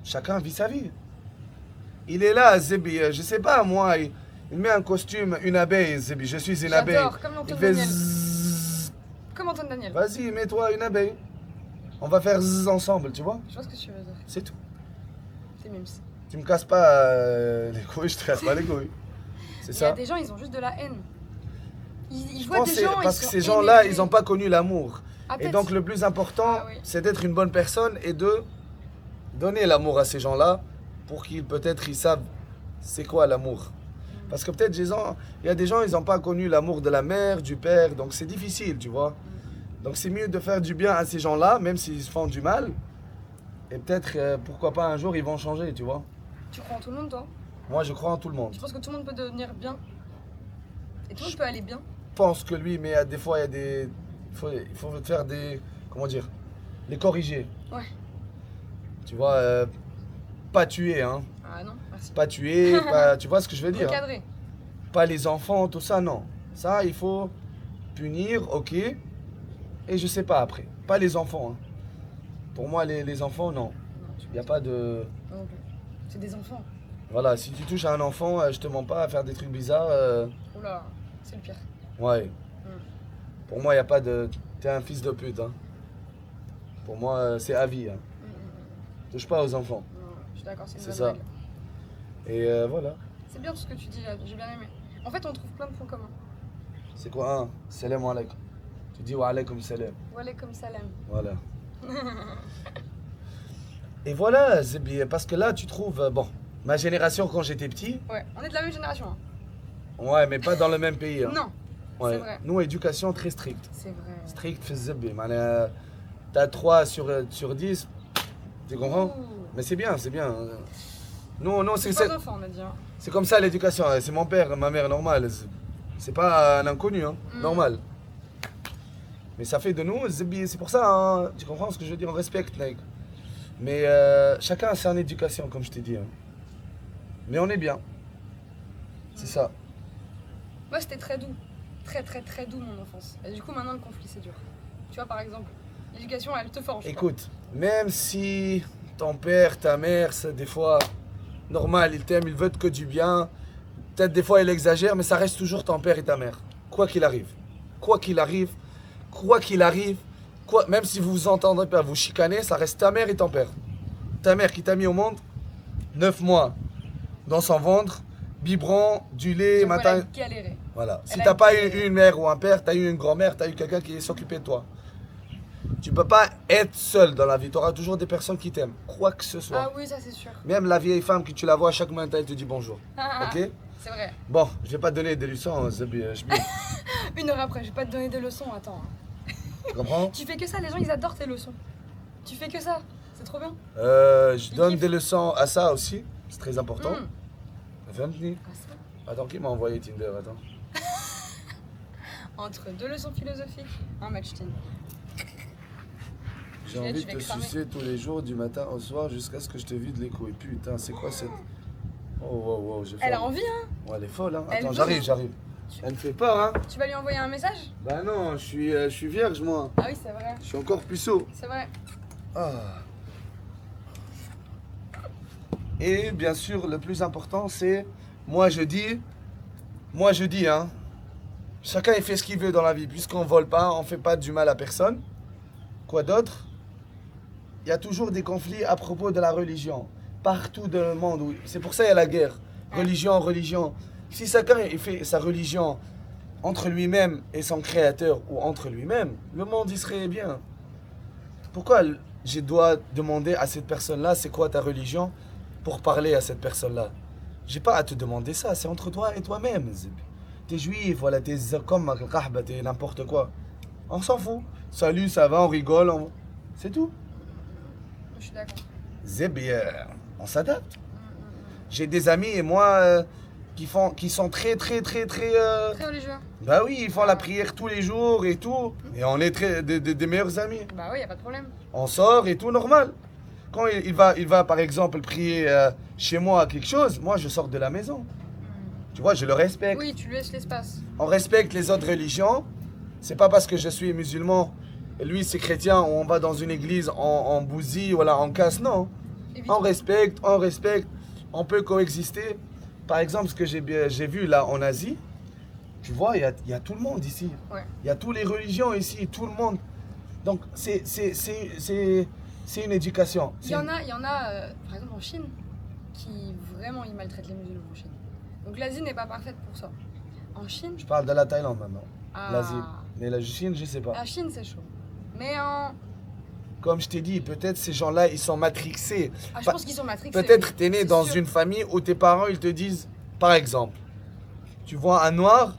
chacun vit sa vie. Il est là, Zébi, je sais pas, moi, il met un costume, une abeille, Zébi, je suis une abeille. J'adore, comme Il l'Antoine fait Daniel. zzzz. Comme Antoine Daniel. Vas-y, mets-toi une abeille. On va faire zzzz ensemble, tu vois? Je vois ce que tu veux dire. C'est tout. C'est mimes. Tu me casses pas les couilles, je te casse pas les couilles. C'est Il y a ça. des gens, ils ont juste de la haine. Ils Je voient pense des que c'est gens, parce ils que sont ces gens-là, énervés. ils n'ont pas connu l'amour. Ah, Et peut-être. donc le plus important, Ah oui. c'est d'être une bonne personne et de donner l'amour à ces gens-là pour qu'ils peut-être ils savent c'est quoi l'amour. Parce que peut-être il y a des gens, ils n'ont pas connu l'amour de la mère, du père, donc c'est difficile, tu vois. Donc c'est mieux de faire du bien à ces gens-là, même s'ils se font du mal. Et peut-être, pourquoi pas un jour, ils vont changer, tu vois. Tu crois en tout le monde, toi? Moi, je crois en tout le monde. Tu penses que tout le monde peut devenir bien? Et tout le monde peut aller bien? Je pense que lui, mais des fois, il y a des... Il faut faire des... Comment dire? Les corriger. Ouais. Tu vois, pas tuer, hein. Ah non, merci. Pas tuer, pas... Tu vois ce que je veux dire? Hein. Recadrer. Pas les enfants, tout ça, non. Ça, il faut punir, ok. Et je sais pas après. Pas les enfants. Hein. Pour moi, les enfants, non. Non, tu Il n'y a pas de... Moi non plus. C'est des enfants. Voilà, si tu touches à un enfant, je te mens pas à faire des trucs bizarres. Oula, c'est le pire. Ouais. Pour moi, il n'y a pas de... T'es un fils de pute. Hein. Pour moi, c'est à vie. Hein. Touche pas aux enfants. Non, je suis d'accord, c'est une C'est bonne ça. règle. Et voilà. C'est bien tout ce que tu dis là, j'ai bien aimé. En fait, on trouve plein de points communs. C'est quoi un salam alaikum. Tu dis wa alaikum salam. Voilà comme salam. Voilà. Et voilà, Zébi, parce que là, tu trouves... bon, ma génération, quand j'étais petit... Ouais, on est de la même génération. Hein. Ouais, mais pas dans le même pays. Hein. Non, Ouais. c'est vrai. Nous, éducation très stricte. C'est vrai. Strict, fais Zébi. T'as 3 sur 10. Tu comprends? Ouh. Mais c'est bien, c'est bien. Non, C'est pas d'enfant, on a dit. Hein. c'est comme ça l'éducation. C'est mon père, ma mère, normal. C'est pas un inconnu, hein. Normal. Mais ça fait de nous, Zébi, c'est pour ça, hein. Tu comprends ce que je veux dire? On respecte, mec. Mais chacun a son éducation, comme je t'ai dit. Hein. Mais on est bien. C'est ça. Moi, c'était très doux. Très, très, très doux mon enfance. Et du coup, maintenant, le conflit, c'est dur. Tu vois, par exemple, l'éducation, elle te forge. quoi. Écoute, même si ton père, ta mère, c'est des fois normal, il t'aime, il veut que du bien. Peut-être des fois il exagère, mais ça reste toujours ton père et ta mère. Quoi qu'il arrive. Quoi qu'il arrive. Quoi qu'il arrive. Même si vous vous entendez pas, vous chicanez, ça reste ta mère et ton père. Ta mère qui t'a mis au monde 9 mois dans son ventre, biberon, du lait, J'avoue, elle matin. a galéré. Voilà. Si Elle a t'as pas galéré. eu une mère ou un père, t'as eu une grand-mère, t'as eu quelqu'un qui s'occupait de toi. Tu peux pas être seul dans la vie. Tu auras toujours des personnes qui t'aiment, quoi que ce soit. Ah oui, ça c'est sûr. Même la vieille femme que tu la vois chaque matin, elle te dit bonjour. Ok? C'est vrai. Bon, je vais pas te donner des leçons, Zebi. Une heure après, je vais pas te donner des leçons, attends. Tu comprends? Tu fais que ça, les gens ils adorent tes leçons. Tu fais que ça, c'est trop bien. Je donne kiffent. des leçons à ça aussi. C'est très important. Mm. Fahmtni? Ah, ça. Attends, qui m'a envoyé Tinder? Attends. Entre 2 leçons philosophiques, un match Tinder. J'ai Je vais- envie je de vais te cramer. sucer tous les jours, du matin au soir, jusqu'à ce que je te vide les couilles. Putain, c'est quoi cette. Oh, wow, wow, j'ai faim. Elle a envie, hein. Ouais, elle est folle, hein. Elle Attends, veut. j'arrive. Elle me fait peur, hein. Tu vas lui envoyer un message? Bah non, je suis vierge, moi. Ah oui, c'est vrai. Je suis encore puceau. C'est vrai. Ah. Et bien sûr, le plus important, c'est. Moi, je dis, hein. Chacun, il fait ce qu'il veut dans la vie. Puisqu'on vole pas, on fait pas du mal à personne. Quoi d'autre? Il y a toujours des conflits à propos de la religion. Partout dans le monde. C'est pour ça qu'il y a la guerre. Religion. Si chacun il fait sa religion entre lui-même et son créateur ou entre lui-même, le monde il serait bien. Pourquoi je dois demander à cette personne-là c'est quoi ta religion pour parler à cette personne-là? J'ai pas à te demander ça, c'est entre toi et toi-même. T'es juif, voilà, t'es comme t'es n'importe quoi. On s'en fout. Salut, ça va, on rigole, c'est tout. Je suis d'accord. Zeb, on s'adapte. J'ai des amis et moi qui sont très Très religieux. bah oui, ils font la prière tous les jours et tout. Et on est des meilleurs amis. Bah oui, y a pas de problème. On sort et tout normal. Quand il va par exemple prier chez moi quelque chose, moi je sors de la maison. Tu vois, je le respecte. Oui, tu lui laisses l'espace. On respecte les autres religions. C'est pas parce que je suis musulman, lui c'est chrétien, ou on va dans une église, on bousille, voilà, on casse, non. Évidemment. On respecte, on peut coexister. Par exemple, ce que j'ai vu là en Asie, tu vois, il y a tout le monde ici. Ouais. Il y a toutes les religions ici, tout le monde. Donc c'est une éducation. Il y en a, par exemple en Chine, qui vraiment ils maltraitent les musulmans en Chine. Donc l'Asie n'est pas parfaite pour ça. En Chine, Je parle de la Thaïlande maintenant, ah, l'Asie. Mais la Chine, je sais pas. la Chine c'est chaud. Mais en, Comme je t'ai dit, peut-être ces gens-là, ils sont matrixés. je Pas- pense qu'ils sont matrixés. Peut-être oui. t'es né C'est dans sûr. une famille où tes parents ils te disent, par exemple, tu vois un noir,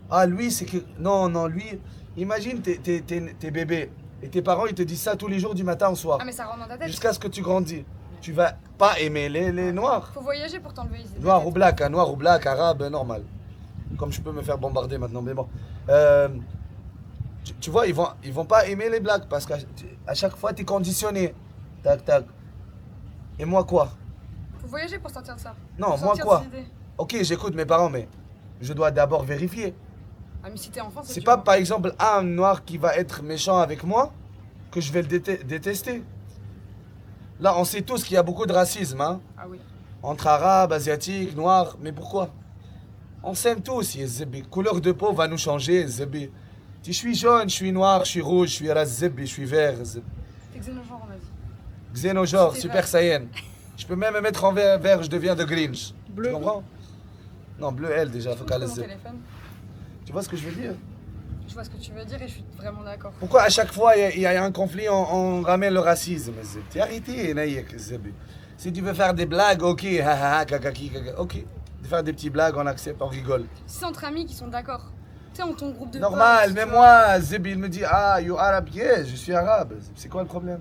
ah lui c'est que non lui, imagine t'es bébé et tes parents ils te disent ça tous les jours du matin au soir, Ah mais ça rentre dans ta tête. jusqu'à ce que tu grandis. Tu vas pas aimer les noirs, Faut voyager pour t'enlever les idées. noir ou black, arabe, normal. Comme je peux me faire bombarder maintenant, mais bon. Tu vois, ils vont pas aimer les blacks parce qu'à chaque fois t'es conditionné. Tac tac. Et moi quoi? Faut voyager pour sortir de ça. Non, Pour moi sortir de quoi? ces idées. Ok, j'écoute mes parents, mais je dois d'abord vérifier. Ah mais si t'es enfant, C'est dur, pas hein. par exemple un noir qui va être méchant avec moi que je vais le détester. Là, on sait tous qu'il y a beaucoup de racisme, hein, Ah oui. entre arabes, asiatiques, noirs. Mais pourquoi? On s'aime tous, Zébi. Couleur de peau va nous changer, Zébi. Si je suis jaune, je suis noir, je suis rouge, je suis Zébi, je suis vert. T'es xénogenre, on a dit. Xénogenre, C'était Super vert. Saiyan. Je peux même me mettre en vert, je deviens de Grinch. Bleu. Tu comprends? Non, bleu, elle déjà, faut Je qu'elle mon laisse. téléphone. Tu vois ce que je veux dire? Je vois ce que tu veux dire et je suis vraiment d'accord. Pourquoi à chaque fois il y a un conflit, on ramène le racisme? T'es arrêté, Naïk, Zébi. Si tu veux faire des blagues, ok, kakaki, ok. De faire des petits blagues, on accepte, on rigole. Si c'est entre amis qui sont d'accord. Tu sais, on ton groupe de Normal, potes, mais tu vois. moi, Zébi, il me dit, ah, you Arab, yes, je suis arabe. C'est quoi le problème?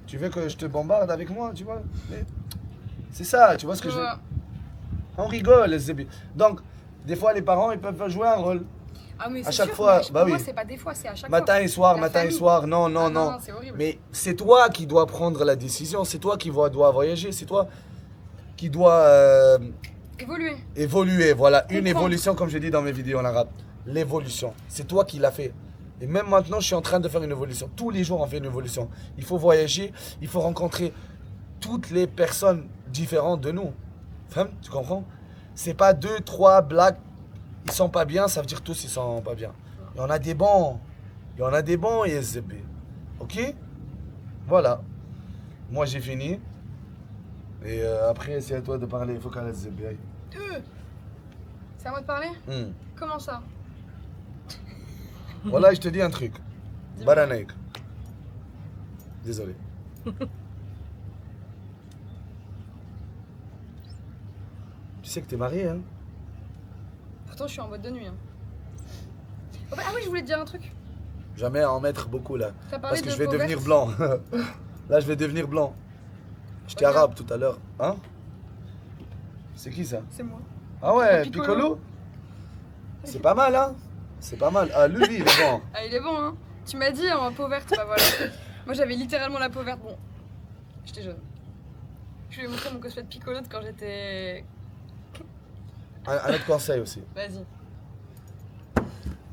Tu veux que je te bombarde avec moi, tu vois? Mais c'est ça, tu vois ce que je veux? vois. On rigole, Zébi. Donc, des fois, les parents, ils peuvent jouer un rôle. Ah mais À c'est chaque sûr, fois, mais bah pour moi oui. c'est pas des fois, c'est à chaque Matin fois. et soir, La matin et famille. soir, non, non, Ah non. c'est horrible. Mais c'est toi qui dois prendre la décision, c'est toi qui dois voyager, c'est toi qui dois Évoluer. évoluer. Voilà, une Comprendre. évolution comme je dis dans mes vidéos en arabe. L'évolution, c'est toi qui l'as fait. Et même maintenant, je suis en train de faire une évolution. Tous les jours, on fait une évolution. Il faut voyager, il faut rencontrer toutes les personnes différentes de nous. Femme, tu comprends? C'est pas 2, 3 blacks, ils sont pas bien, ça veut dire tous ils sont pas bien. Il y en a des bons. Il y en a des bons, YSB. Ok? Voilà. Moi, j'ai fini. Et après, c'est à toi de parler. Il faut qu'elle laisse ZB. C'est à moi de parler Hmm. Comment ça? Voilà, je te dis un truc. Dis-moi. Baranek. Désolé. Tu sais que t'es marié, hein? Pourtant, je suis en boîte de nuit. Hein. Oh, bah, ah oui, je voulais te dire un truc. Jamais à en mettre beaucoup là. T'as parlé Parce que de je vais peau devenir verte. blanc. Là, je vais devenir blanc. J'étais Ok. arabe tout à l'heure. Hein? C'est qui ça? C'est moi. Ah ouais, Piccolo. Piccolo? C'est pas mal, hein? C'est pas mal. Ah, lui, il est bon. Ah, il est bon, hein. Tu m'as dit en peau verte, bah voilà. Moi, j'avais littéralement la peau verte. Bon, j'étais jeune. Je lui ai montré mon cosplay de Piccolo de quand j'étais. Un autre conseil aussi. Vas-y.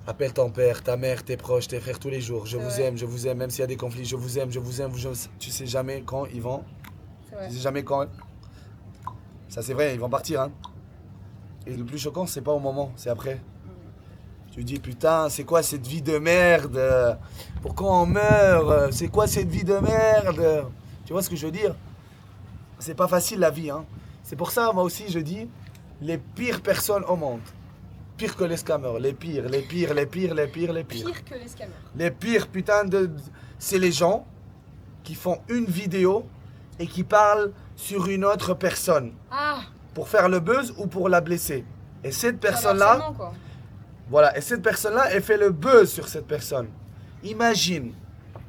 Appelle ton père, ta mère, tes proches, tes frères tous les jours. Je C'est vous vrai. aime, je vous aime. Même s'il y a des conflits, je vous aime, je vous aime. Tu sais jamais quand ils vont. C'est vrai. Tu sais jamais quand. Ça, c'est vrai, ils vont partir, hein. Et le plus choquant, c'est pas au moment, c'est après. Tu dis, putain, c'est quoi cette vie de merde? Pourquoi on meurt? C'est quoi cette vie de merde? Tu vois ce que je veux dire? C'est pas facile la vie, hein. C'est pour ça, moi aussi, je dis, les pires personnes au monde. Pire que les scammers, les pires, les pires, les pires, les pires, les pires. Pire que les scammers. Les pires, putain de... C'est les gens qui font une vidéo et qui parlent sur une autre personne Ah, pour faire le buzz ou pour la blesser. Et cette c'est un personne-là... harcèlement, quoi. Voilà, et cette personne-là, elle fait le buzz sur cette personne. Imagine,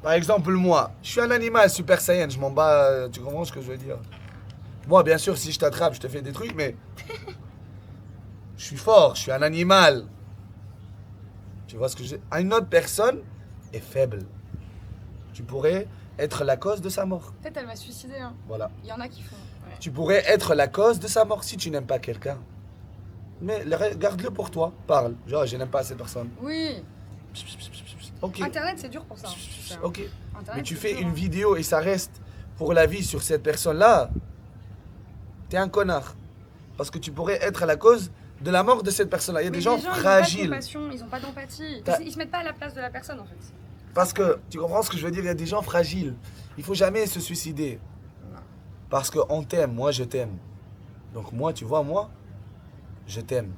par exemple, moi, je suis un animal super saiyan, je m'en bats, tu comprends ce que je veux dire? Moi, bien sûr, si je t'attrape, je te fais des trucs, mais je suis fort, je suis un animal. Tu vois ce que je veux dire? Une autre personne est faible. Tu pourrais être la cause de sa mort. Peut-être elle va se suicider, hein. Voilà. Il y en a qui font. Ouais. Tu pourrais être la cause de sa mort si tu n'aimes pas quelqu'un. Mais garde-le pour toi, parle. Genre, je n'aime pas cette personne. Oui. Ok. Internet, c'est dur pour ça. Hein, tu sais, hein. Ok. Internet, Mais tu c'est fais dur, une hein. vidéo et ça reste pour la vie sur cette personne-là, t'es un connard. Parce que tu pourrais être la cause de la mort de cette personne-là. Il y a Mais des gens ils ont pas de fragiles. compassion, ils ont pas d'empathie. T'as- Ils se mettent pas à la place de la personne, en fait. Parce que, tu comprends ce que je veux dire? Il y a des gens fragiles. Il faut jamais se suicider. Non. Parce qu'on t'aime, moi je t'aime. Donc moi, tu vois, moi, je t'aime.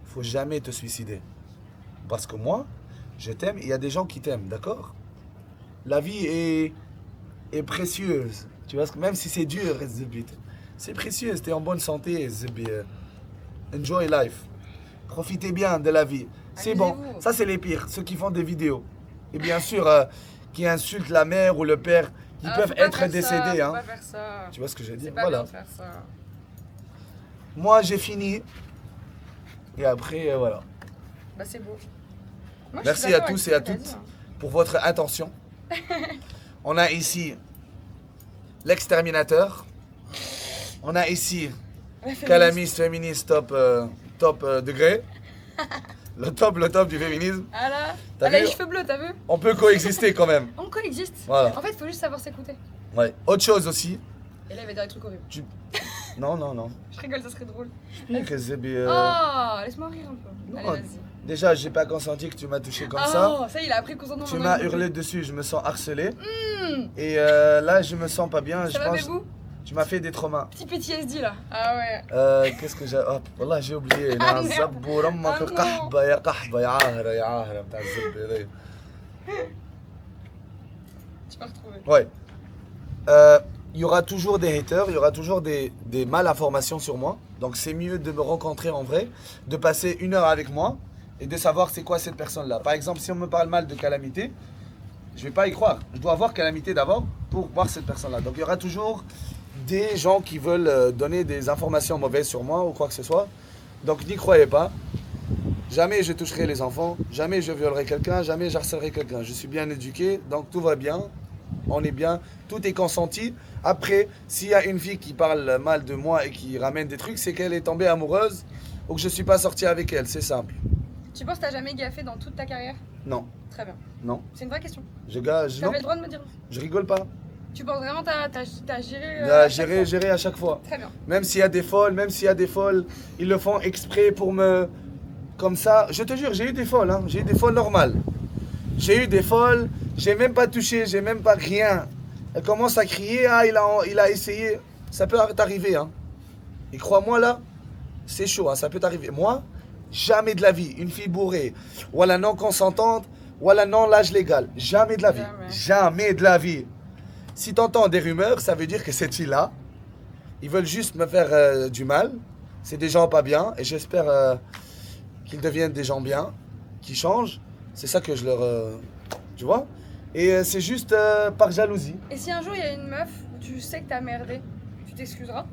Il faut jamais te suicider. Parce que moi, je t'aime et il y a des gens qui t'aiment, d'accord? La vie est précieuse. Tu vois, même si c'est dur, c'est précieux. T'es en bonne santé. Enjoy life. Profitez bien de la vie. C'est bon. Amusez-vous. Ça, c'est les pires. Ceux qui font des vidéos. Et bien sûr, qui insultent la mère ou le père, qui Ah, peuvent faut pas être faire ça, décédés. faut Hein. pas faire ça. Tu vois ce que je veux C'est dire? pas Voilà. bien de faire ça. Moi, j'ai fini. Et après, voilà. Bah, c'est beau. Moi, je Merci suis à d'accord tous avec et à ce que t'as toutes dit, hein. pour votre attention. On a ici l'exterminateur. On a ici Calamis féministe top degré. Le top du féminisme. Ah là, T'as elle a vu les cheveux bleus, t'as vu? On peut coexister quand même. On coexiste. Voilà. En fait, faut juste savoir s'écouter. Ouais. Autre chose aussi. Et là, il va dire des trucs horribles. Non. Je rigole, ça serait drôle. Que c'est Oh, laisse-moi rire un peu. non. Allez, vas-y. Déjà, j'ai pas consenti que tu m'as touché comme ça. Oh, ça, il a appris le consentement. Tu maintenant, m'as il veut hurlé dessus, je me sens harcelé. plus. Et là, je me sens pas bien. Ça Je va, pense Bébou? tu m'as fait des traumas. Petit PTSD là. Ah ouais. Qu'est-ce que j'ai. Oh, والله j'ai oublié. Ah, نعم، merde. زبور أمك Ah, non. قحبة يا قحبة يا عاهرة يا عاهرة بتاع الزبة ذي. Tu peux retrouver. Ouais. Il y aura toujours des haters, il y aura toujours des malinformations sur moi. Donc c'est mieux de me rencontrer en vrai, de passer 1 heure avec moi et de savoir c'est quoi cette personne-là. Par exemple, si on me parle mal de Calamité, je vais pas y croire. Je dois voir Calamité d'abord pour voir cette personne-là. Donc il y aura toujours des gens qui veulent donner des informations mauvaises sur moi ou quoi que ce soit. Donc n'y croyez pas. Jamais je toucherai les enfants, jamais je violerai quelqu'un, jamais j'harcèlerai quelqu'un. Je suis bien éduqué, donc tout va bien. On est bien, tout est consenti. Après, s'il y a une fille qui parle mal de moi et qui ramène des trucs, c'est qu'elle est tombée amoureuse ou que je suis pas sorti avec elle, c'est simple. Tu penses que t'as jamais gaffé dans toute ta carrière? Non, Très bien. non, C'est une vraie question. non, T'avais le droit de me dire. je rigole pas. Tu penses vraiment que t'as géré à chaque fois? Gérer à chaque fois. Très bien. Même s'il y a des folles, ils le font exprès pour me... Comme ça, je te jure, j'ai eu des folles, hein. J'ai eu des folles normales. J'ai eu des folles, j'ai même pas touché, j'ai même pas rien. Elle commence à crier, ah il a essayé. Ça peut t'arriver, hein. Et crois-moi là, c'est chaud, hein, ça peut t'arriver. Moi, jamais de la vie, une fille bourrée, ou la non consentante, Voilà, non, l'âge légal. Jamais de la vie. Jamais. Jamais de la vie. Si t'entends des rumeurs, ça veut dire que cette fille-là, ils veulent juste me faire du mal. C'est des gens pas bien. Et j'espère qu'ils deviennent des gens bien, qui changent. C'est ça que je leur... tu vois. Et c'est juste par jalousie. Et si un jour il y a une meuf où tu sais que t'as merdé, tu t'excuseras?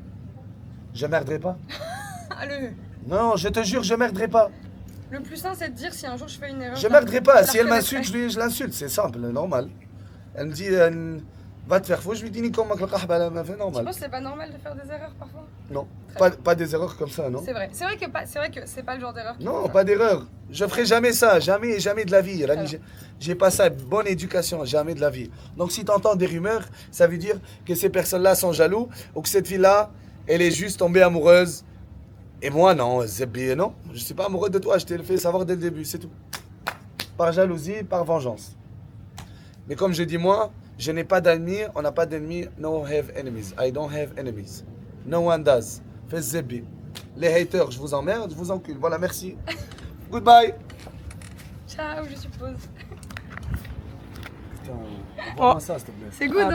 Je merderai pas. Allez. Non, je te jure, je merderai pas. Le plus sain, c'est de dire si un jour je fais une erreur. Je merderai pas. je la Si elle reconnaîtrai. m'insulte, je l'insulte. C'est simple, normal. Elle me dit, va te faire foutre. Je lui dis, ni comment que le kahba, elle m'a fait Tu normal. penses que c'est pas normal de faire des erreurs parfois? Non, Très pas des erreurs comme ça, non. C'est vrai. C'est vrai que c'est pas le genre d'erreur. qu'il faut Non, faire. pas d'erreur. Je ferai jamais ça, jamais, jamais de la vie. Rani, Alors. j'ai pas ça, bonne éducation, jamais de la vie. Donc si tu entends des rumeurs, ça veut dire que ces personnes-là sont jaloux ou que cette fille-là, elle est juste tombée amoureuse. Et moi, non, Zebbi, non, je suis pas amoureux de toi, je t'ai fait savoir dès le début, c'est tout. Par jalousie, par vengeance. Mais comme je dis moi, je n'ai pas d'ennemis, on n'a pas d'ennemis, no have enemies. I don't have enemies. No one does. Fais Zebbi. Les haters, je vous emmerde, je vous encule. Voilà, merci. Goodbye. Ciao, je suppose. Putain, envoie-moi ça, s'il te plaît. C'est good.